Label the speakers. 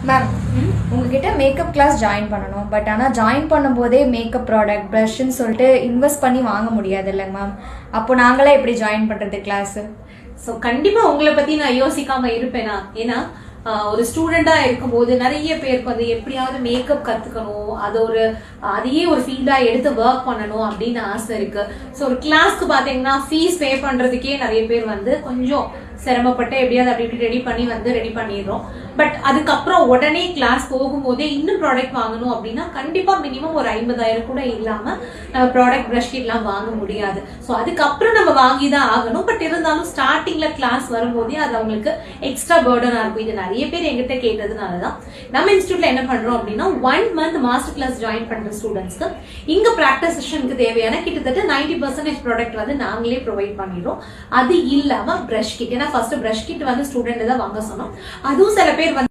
Speaker 1: Ma'am உங்ககிட்ட makeup class join பண்ணணும். But ஆனால் ஜாயின் பண்ணும்போதே மேக்கப் ப்ராடக்ட் ப்ரஷ்ன்னு சொல்லிட்டு இன்வெஸ்ட் பண்ணி வாங்க முடியாது இல்லைங்க மேம். அப்போ நாங்களே எப்படி ஜாயின் பண்ணுறது கிளாஸு?
Speaker 2: ஸோ கண்டிப்பாக உங்களை பற்றி நான் யோசிக்காம இருப்பேனா? ஏன்னா ஒரு ஸ்டூடெண்டா இருக்கும்போது நிறைய பேருக்கு வந்து எப்படியாவது மேக்கப் கத்துக்கணும், அதையே ஒரு ஃபீல்டா எடுத்து ஒர்க் பண்ணணும் அப்படின்னு ஆசை இருக்கு. ஸோ ஒரு கிளாஸ்க்கு பாத்தீங்கன்னா ஃபீஸ் பே பண்றதுக்கே நிறைய பேர் வந்து கொஞ்சம் சிரமப்பட்டு எப்படியாவது அப்படி ரெடி பண்ணிடுறோம். பட் அதுக்கப்புறம் உடனே கிளாஸ் போகும்போதே இன்னும் ப்ராடக்ட் வாங்கணும் அப்படின்னா கண்டிப்பா மினிமம் ஒரு 50,000 கூட இல்லாம நம்ம ப்ராடக்ட் ப்ரஷ் கிட்லாம் வாங்க முடியாது. ஸோ அதுக்கப்புறம் நம்ம வாங்கி தான் ஆகணும். பட் இருந்தாலும் ஸ்டார்டிங்ல கிளாஸ் வரும்போதே அது அவங்களுக்கு எக்ஸ்ட்ரா பர்டனா இருக்கும். இது நிறைய பேர் எங்கிட்ட கேட்டதுனாலதான் நம்ம இன்ஸ்டியூட்ல என்ன பண்றோம் அப்படின்னா 1 month மாஸ்டர் கிளாஸ் ஜாயின் பண்ற ஸ்டூடெண்ட்ஸ்க்கு இங்க பிராக்டிஸ் செஷனுக்கு தேவையான கிட்டத்தட்ட 90% ப்ராடக்ட் வந்து நாங்களே ப்ரொவைட் பண்ணிடுறோம். அது இல்லாம பிரஷ் கிட், ஏன்னா ஃபர்ஸ்ட் பிரஷ் கிட் வந்து ஸ்டூடெண்ட் தான் வாங்க சொன்னோம். அதுவும் சில பேர் வந்து